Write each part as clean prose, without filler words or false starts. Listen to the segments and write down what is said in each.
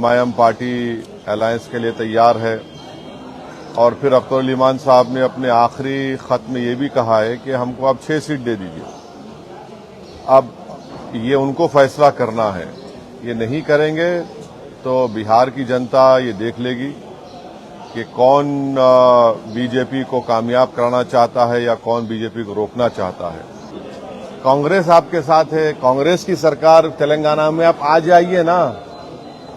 MIM party alliance के लिए तैयार है और फिर अख्तर अली ईमान साहब ने अपने आखिरी खत में ये भी कहा है कि हमको आप 6 सीट दे दीजिए। अब ये उनको फैसला करना है, ये नहीं करेंगे तो बिहार की जनता ये देख लेगी कि कौन बीजेपी को कामयाब कराना चाहता है या कौन बीजेपी को रोकना चाहता है। कांग्रेस आपके साथ है, कांग्रेस की सरकार तेलंगाना में, आप आ जाइए ना,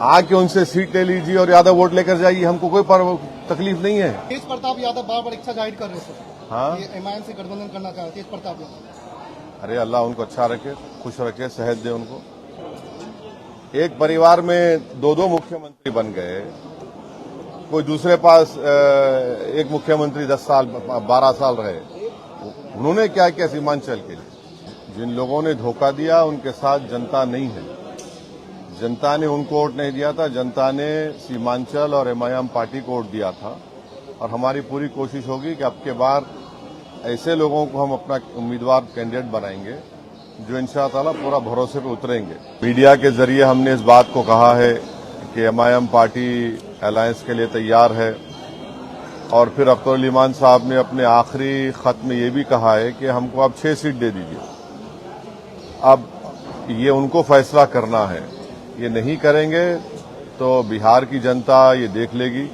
आके उनसे सीट ले लीजिए और ज्यादा वोट लेकर जाइए, हमको कोई तकलीफ नहीं है। तेज प्रताप यादव बार इच्छा जाहिर कर रहे थे, हाँ, एमआईएम से गठबंधन करना चाहते तेज प्रताप यादव। अरे अल्लाह उनको अच्छा रखे, खुश रखे, सेहत दे उनको। एक परिवार में दो मुख्यमंत्री बन गए, कोई दूसरे पास एक मुख्यमंत्री 10 साल 12 साल रहे, उन्होंने क्या किया सीमांचल के लिए? जिन लोगों ने धोखा दिया उनके साथ जनता नहीं है, जनता ने उनको वोट नहीं दिया था, जनता ने सीमांचल और एमआईएम पार्टी को वोट दिया था। और हमारी पूरी कोशिश होगी कि अब के बार ऐसे लोगों को हम अपना उम्मीदवार कैंडिडेट बनाएंगे जो इंशाअल्लाह ताला पूरा भरोसे पे उतरेंगे। मीडिया के जरिए हमने इस बात को कहा है कि एमआईएम पार्टी अलायंस के लिए तैयार है और फिर अख्तर अली ईमान साहब ने अपने आखिरी खत में ये भी कहा है कि हमको आप 6 सीट दे दीजिए। अब ये उनको फैसला करना है, ये नहीं करेंगे तो बिहार की जनता ये देख लेगी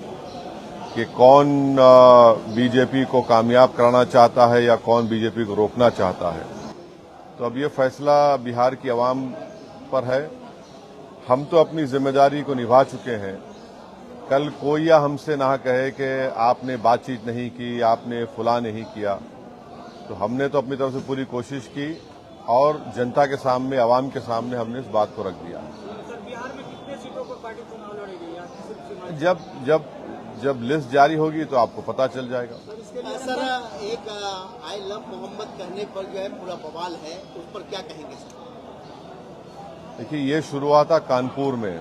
कि कौन बीजेपी को कामयाब कराना चाहता है या कौन बीजेपी को रोकना चाहता है। तो अब ये फैसला बिहार की आवाम पर है। हम तो अपनी जिम्मेदारी को निभा चुके हैं। कल कोई या हमसे ना कहे कि आपने बातचीत नहीं की, आपने फुला नहीं किया, तो हमने तो अपनी तरफ से पूरी कोशिश की और जनता के सामने, आवाम के सामने हमने इस बात को रख दिया। बिहार में कितने सीटों पर पार्टी चुनाव लड़ेगी? जब लिस्ट जारी होगी तो आपको पता चल जाएगा। सर, एक आई लव मोहम्मद कहने पर जो है पूरा बवाल है, उस पर क्या कहेंगे सर? देखिए, ये शुरू हुआ था कानपुर में,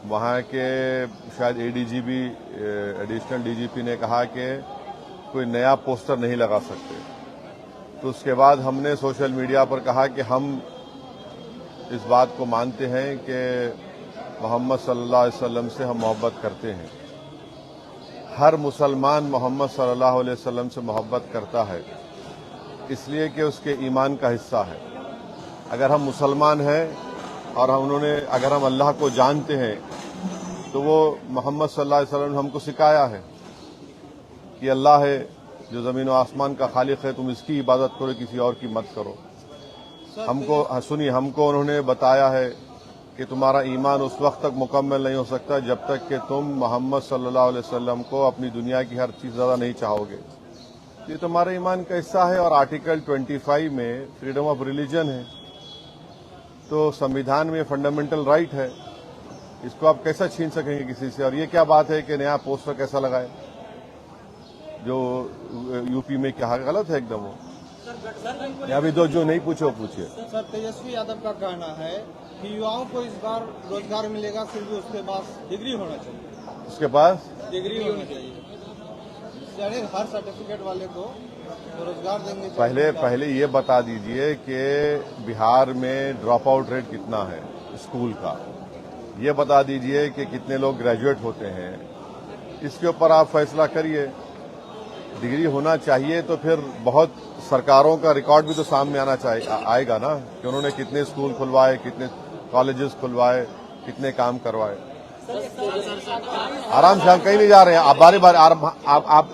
वहाँ के शायद एडीजीपी, एडिशनल डीजीपी ने कहा कि कोई नया पोस्टर नहीं लगा सकते। तो उसके बाद हमने सोशल मीडिया पर कहा कि हम इस बात को मानते हैं कि मोहम्मद सल्लल्लाहु अलैहि वसल्लम से हम मोहब्बत करते हैं। हर मुसलमान मोहम्मद सल्लल्लाहु अलैहि वसल्लम से मोहब्बत करता है इसलिए कि उसके ईमान का हिस्सा है। अगर हम मुसलमान हैं और अगर हम अल्लाह को जानते हैं तो वो मोहम्मद सल्लल्लाहु अलैहि वसल्लम ने हमको सिखाया है कि अल्लाह है जो ज़मीन और आसमान का खालिक है, तुम इसकी इबादत करो, किसी और की मत करो। हमको उन्होंने बताया है कि तुम्हारा ईमान उस वक्त तक मुकम्मल नहीं हो सकता जब तक कि तुम मोहम्मद सल्लल्लाहु अलैहि वसल्लम को अपनी दुनिया की हर चीज़ ज़्यादा नहीं चाहोगे। ये तुम्हारे ईमान का हिस्सा है। और आर्टिकल 25 में फ्रीडम ऑफ रिलीजन है, तो संविधान में फंडामेंटल राइट है, इसको आप कैसा छीन सकेंगे किसी से? और ये क्या बात है कि नया पोस्टर कैसा लगाए, जो यूपी में क्या गलत है एकदम वो। अभी जो नहीं पूछे वो पूछिए। सर, तेजस्वी यादव का कहना है कि युवाओं को इस बार रोजगार मिलेगा, फिर भी उसके पास डिग्री होना चाहिए। उसके पास डिग्री होनी चाहिए, हर सर्टिफिकेट वाले को रोजगार देंगे। पहले ये बता दीजिए कि बिहार में ड्रॉप आउट रेट कितना है स्कूल का, ये बता दीजिए कि कितने लोग ग्रेजुएट होते हैं, इसके ऊपर आप फैसला करिए। डिग्री होना चाहिए तो फिर बहुत सरकारों का रिकॉर्ड भी तो सामने आएगा ना कि उन्होंने कितने स्कूल खुलवाए, कितने कॉलेजेस खुलवाए, कितने काम करवाए। आराम से, हम कहीं नहीं जा रहे हैं, आप बारी बारी आप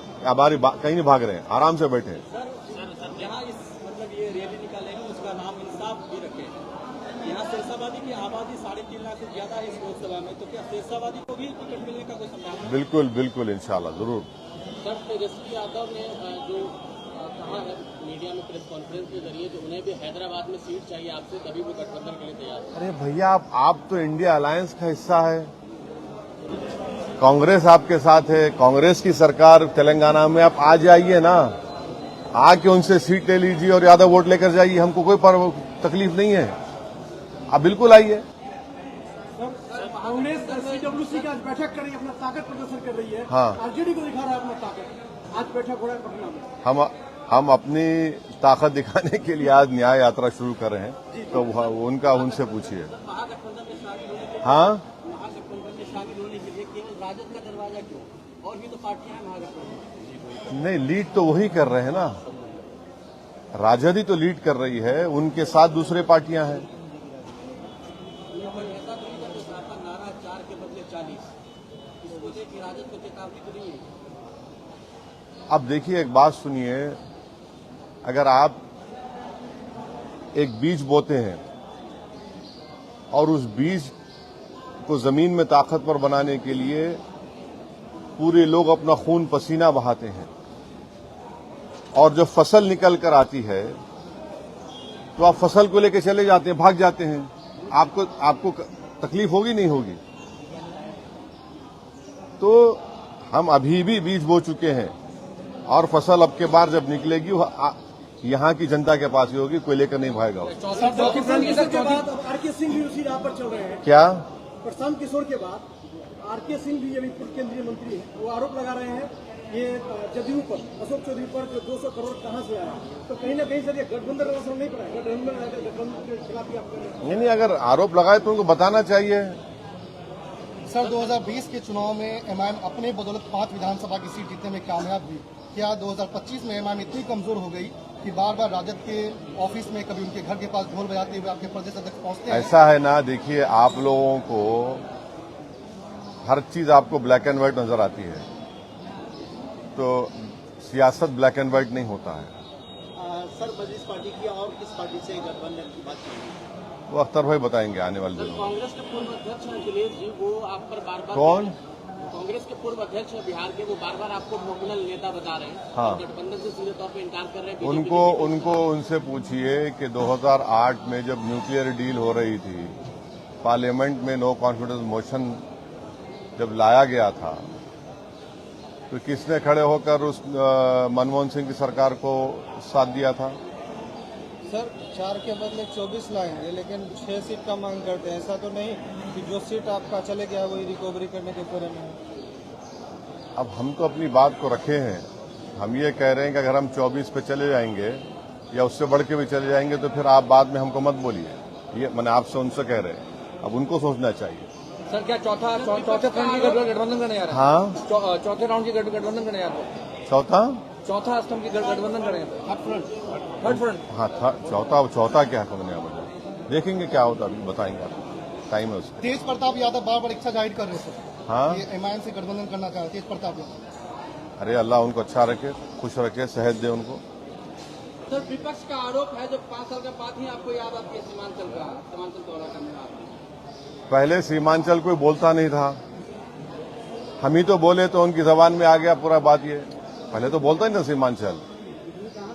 कहीं नहीं भाग रहे हैं, आराम से बैठे। यहाँ मतलब ये रैली निकालेंगे, उसका नाम इंसाफ भी रखे। यहाँ शेरशाबादी की आबादी 3.5 लाख से ज्यादा है इस लोकसभा में, तो क्या शेरशाबादी को भी टिकट मिलने का कोई संभावना? बिल्कुल इंशाल्लाह जरूर। सर, तेजस्वी यादव ने जो कहा है मीडिया में प्रेस कॉन्फ्रेंस के जरिए कि उन्हें भी हैदराबाद में सीट चाहिए आपसे, तभी वो गठबंधन के लिए तैयार है। अरे भैया, आप तो इंडिया अलायंस का हिस्सा है, कांग्रेस आपके साथ है, कांग्रेस की सरकार तेलंगाना में, आप आ जाइए ना, आके उनसे सीट ले लीजिए और ज्यादा वोट लेकर जाइए, हमको कोई तकलीफ नहीं है। आप बिल्कुल आइए। कांग्रेस सीडब्ल्यूसी की आज बैठक कर रही है, अपना ताकत प्रदर्शन कर रही है। हाँ, आरजेडी को दिखा रहा है अपना ताकत। आज बैठक हो रहा है पटना में। हम अपनी ताकत दिखाने के लिए आज न्याय यात्रा शुरू कर रहे हैं, तो उनसे पूछिए। हाँ, शामिल होने के लिए केवल राजद का दरवाजा क्यों? और भी तो पार्टियां हैं महागठबंधन में। नहीं, लीड तो वही कर रहे हैं ना, राजद ही तो लीड कर रही है, उनके साथ दूसरे पार्टियां हैं। ऐसा तो नहीं करते आपका नारा 4 के बदले 40, इसको देखिए राजद को चेतावनी तो नहीं है। अब देखिए, एक बात सुनिए, अगर आप एक बीज बोते हैं और उस बीज को जमीन में ताकतवर बनाने के लिए पूरे लोग अपना खून पसीना बहाते हैं और जब फसल निकल कर आती है तो आप फसल को लेकर चले जाते हैं, भाग जाते हैं। आपको तकलीफ होगी नहीं होगी? तो हम अभी भी बीज बो चुके हैं और फसल अब के बार जब निकलेगी वो यहाँ की जनता के पास ही होगी, कोई लेकर नहीं भागेगा। प्रशांत के बाद अब आरके सिंह भी उसी राह पर चल रहे हैं। क्या प्रशांत किशोर के बाद आरके सिंह भी अभी पूर्व केंद्रीय मंत्री हैं, वो आरोप लगा रहे हैं ये जदयू पर, अशोक चौधरी पर जो 200 करोड़ कहां से आया। तो कहीं ना कहीं सर ये गठबंधन का असर नहीं पड़ा है, गठबंधन के खिलाफ ही आप कर रहे हैं। नहीं, अगर आरोप लगाए तो उनको बताना चाहिए। सर 2020 के चुनाव में एमआईएम अपने बदौलत 5 विधानसभा की सीट जीतने में कामयाब हुई। क्या 2025 में एमआईएम इतनी कमजोर हो गई कि बार बार राजद के ऑफिस में, कभी उनके घर के पास ढोल बजाते हुए आपके प्रदेश अध्यक्ष पहुंचते हैं? ऐसा है ना, देखिए, आप लोगों को हर चीज आपको ब्लैक एंड व्हाइट नजर आती है, तो सियासत ब्लैक एंड व्हाइट नहीं होता है। सर मजलिस पार्टी की और किस पार्टी से गठबंधन की बात चल रही है? वो अख्तर भाई बताएंगे आने वाले दिनों में। कांग्रेस के पूर्व अध्यक्ष अखिलेश जी वो आप पर बार बार कौन? कांग्रेस के पूर्व अध्यक्ष बिहार के, वो बार बार आपको मोमिनल नेता बता रहे हैं। हाँ। और गठबंधन से सीधे तौर पर इनकार कर रहे हैं। उनको उनसे पूछिए कि 2008 में जब न्यूक्लियर डील हो रही थी, पार्लियामेंट में नो कॉन्फिडेंस मोशन जब लाया गया था तो किसने खड़े होकर उस मनमोहन सिंह की सरकार को साथ दिया था? सर 4 के बदले 24 लाएंगे, लेकिन 6 सीट का मांग करते हैं। ऐसा तो नहीं कि जो सीट आपका चले गया वही रिकवरी करने के फेरे में है। अब हम तो अपनी बात को रखे हैं, हम ये कह रहे हैं कि अगर हम 24 पे चले जाएंगे या उससे बढ़ के भी चले जाएंगे तो फिर आप बाद में हमको मत बोलिए। ये मैंने आपसे उनसे कह रहे हैं, अब उनको सोचना चाहिए। सर क्या चौथे राउंड की गठबंधन करने जा रहे हैं? हाँ, चौथे राउंड की गठबंधन करने जा रहे हैं। चौथा स्तंभ की गठबंधन करेंगे। Third front. हाँ, चौथा क्या है समझने मुझे, देखेंगे क्या होता, अभी बताएंगे आपको, टाइम है उसका। तेज प्रताप यादव बार बार इच्छा जाहिर कर रहे हैं सर, हाँ, ये एमआईएम से गठबंधन करना चाह रहे तेज प्रताप यादव। अरे अल्लाह उनको अच्छा रखे, खुश रखे, सेहत दे उनको। सर विपक्ष का आरोप है जब 5 साल के बाद ही आपको याद आती है सीमांचल दौरा करने में आता है। पहले सीमांचल कोई बोलता नहीं था, हम ही तो बोले तो उनकी जबान में आ गया पूरा बात। ये पहले तो बोलता ही ना सीमांचल,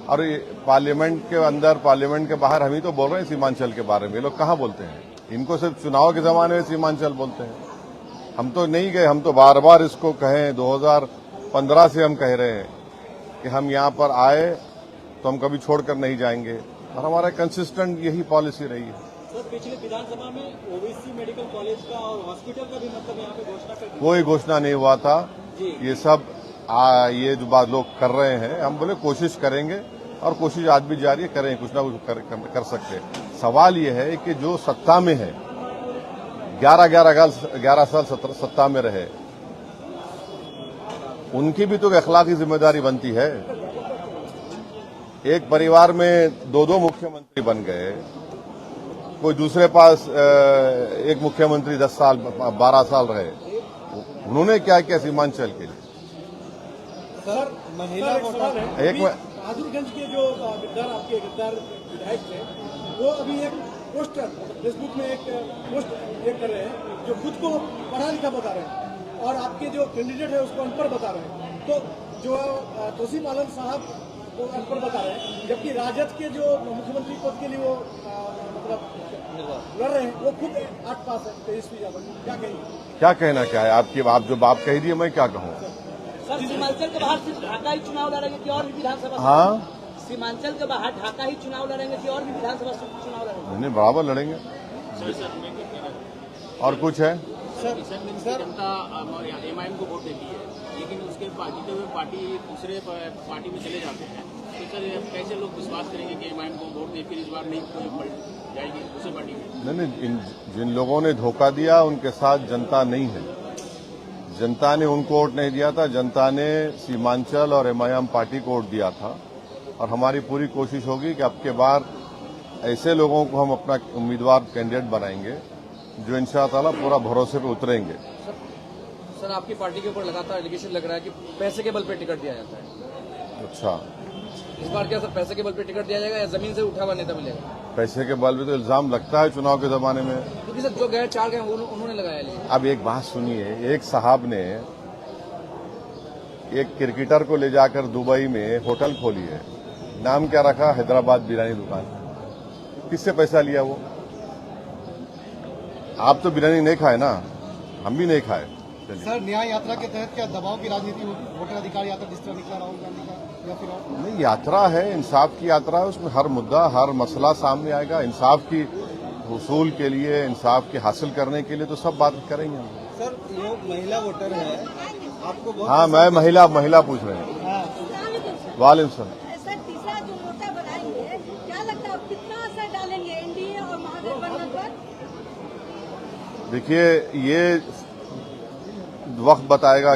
और पार्लियामेंट के अंदर, पार्लियामेंट के बाहर हम ही तो बोल रहे हैं सीमांचल के बारे में। ये लोग कहाँ बोलते हैं? इनको सिर्फ चुनाव के जमाने में सीमांचल बोलते हैं। हम तो नहीं गए, हम तो बार बार इसको कहें, 2015 से हम कह रहे हैं कि हम यहाँ पर आए तो हम कभी छोड़कर नहीं जाएंगे, और हमारा कंसिस्टेंट यही पॉलिसी रही है। सर पिछले विधानसभा में ओबीसी मेडिकल कॉलेज का और हॉस्पिटल का भी मतलब यहाँ पे घोषणा कर दी। कोई घोषणा नहीं हुआ था। ये सब ये जो बात लोग कर रहे हैं, हम बोले कोशिश करेंगे, और कोशिश आज भी जारी है, करें, कुछ ना कुछ कर सकते हैं। सवाल ये है कि जो सत्ता में है, 11 साल सत्ता में रहे, उनकी भी तो अखलाकी जिम्मेदारी बनती है। एक परिवार में 2 मुख्यमंत्री बन गए, कोई दूसरे पास एक मुख्यमंत्री 10 साल 12 साल रहे, उन्होंने क्या किया सीमांचल के लिए? सर महिला वोटर एक बहादुरगंज के जो गद्दार विधायक थे, वो अभी एक पोस्टर फेसबुक में एक पोस्ट ये कर रहे हैं जो खुद को पढ़ा लिखा बता रहे हैं, और आपके जो कैंडिडेट है उसको अनपढ़ बता रहे हैं। तो जो तोसीफ आलम साहब को अनपढ़ बता रहे हैं, जबकि राजद के जो मुख्यमंत्री पद के लिए वो मतलब लड़ रहे हैं, वो खुद 8 पास है, तेजस्वी यादव। क्या कहेंगे? क्या कहना क्या है आपकी? आप जो बात कही थी, मैं क्या कहूँ? सर सीमांचल के बाहर सिर्फ ढाका ही चुनाव लड़ेंगे कि और भी विधानसभा? हाँ, सीमांचल के बाहर ढाका ही चुनाव लड़ेंगे कि और भी विधानसभा चुनाव लड़ेंगे? नहीं, बराबर लड़ेंगे। और कुछ है? जनता एमआईएम को वोट देती है, लेकिन उसके जीते हुए पार्टी दूसरे पार्टी में चले जाते हैं, तो सर कैसे लोग विश्वास करेंगे कि एमआईएम को वोट दे, फिर इस बार नहीं जाएगी दूसरे पार्टी में? नहीं, जिन लोगों ने धोखा दिया उनके साथ जनता नहीं है। जनता ने उनको वोट नहीं दिया था, जनता ने सीमांचल और एमआईएम पार्टी को वोट दिया था। और हमारी पूरी कोशिश होगी कि अब के बार ऐसे लोगों को हम अपना उम्मीदवार कैंडिडेट बनाएंगे जो इंशाअल्लाह पूरा भरोसे पे उतरेंगे। सर आपकी पार्टी के ऊपर लगातार एलिगेशन लग रहा है कि पैसे के बल पे टिकट दिया जाता है। अच्छा, इस बार क्या सर पैसे के बल पे टिकट दिया जाएगा या जमीन से उठा हुआ नेता मिलेगा? पैसे के बल पे तो इल्जाम लगता है चुनाव के जमाने में। क्योंकि सर जो गए 4 गए उन्होंने लगाया। लेकिन अब एक बात सुनिए, एक साहब ने एक क्रिकेटर को ले जाकर दुबई में होटल खोली है, नाम क्या रखा? हैदराबाद बिरयानी दुकान। किससे पैसा लिया वो? आप तो बिरयानी नहीं खाए ना, हम भी नहीं खाए। सर न्याय यात्रा के तहत क्या दबाव की राजनीति होगी? वोटर अधिकार यात्रा जिस तरह निकला राहुल गांधी का, या फिर और? नहीं, यात्रा है, इंसाफ की यात्रा है, उसमें हर मुद्दा हर मसला सामने आएगा। इंसाफ की वसूल के लिए, इंसाफ के हासिल करने के लिए तो सब बात करेंगे हम। सर ये महिला वोटर है, आपको बहुत हाँ, मैं महिला पूछ रहे हैं। वालेकुम सलाम। सर तीसरा जो मोर्चा बनाएंगे, क्या लगता है कितना असर डालेंगे एनडीए और महागठबंधन पर? देखिए, ये वक्त बताएगा।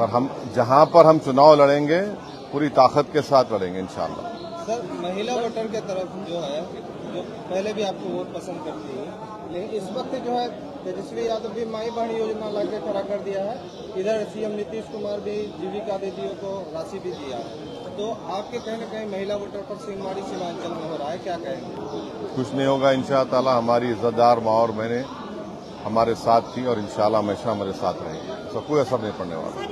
हम जहां पर हम चुनाव लड़ेंगे पूरी ताकत के साथ लड़ेंगे इंशाअल्लाह। सर महिला वोटर के तरफ जो है, जो पहले भी आपको वोट पसंद करती है, लेकिन इस वक्त जो है तेजस्वी यादव भी माई बहन योजना लाके खड़ा कर दिया है। इधर सीएम नीतीश कुमार भी जीविका दीदियों को राशि भी दिया है। तो आपके कहीं न कहीं महिला वोटर पर सिंहमारी सीमांचल में हो रहा है, क्या कहेंगे? कुछ नहीं होगा इंशाअल्लाह। हमारी इज्जतदार माँ और बहनें हमारे साथ थी और इंशाअल्लाह हमेशा हमारे साथ रहेंगी। तो कोई असर नहीं पड़ने वाला।